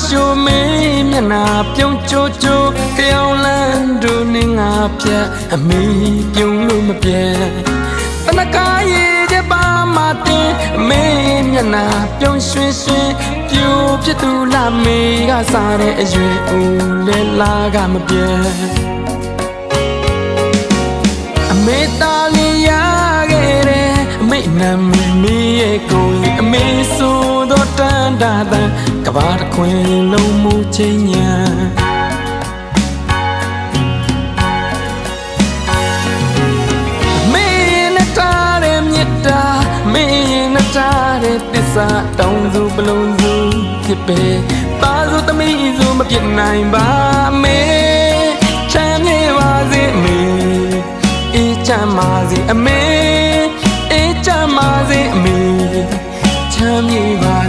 ရှိုးမင်းမျက်နာပြုံးချိုးချိုးကြောင်လန်းတို့နဲ့ငါပြအမေပြုံးလို့မပြတ်တနကားရဲ့တဲ့ပါမတင်အမေမျက်နာပြုံးရွှင်ရွှင်ပြိုပြသူလာမေကစားတဲ့အရွယ်ဦးလဲလာကမပြတ်အမေသားလေးရခဲ့တဲ့အမေနာမည်မီရဲ့ကိုယ်အမေဆိုတော့တန်တာတန်ကဘာတစ်ခွင်လုံးမူချင်းညာမေနဲ့ထားတဲ့မြတ်တာမေနဲ့ထားတဲ့သစ္စာတောင်းစုပလုံးစုဖြစ်ပေပါစုသမီးစုမပြစ်နိုင်ပါမေချမ်းမြေပါစေမေအေးချမ်းပါစေအမေအေးချမ်းပါစေအမေချမ်းမြေပါ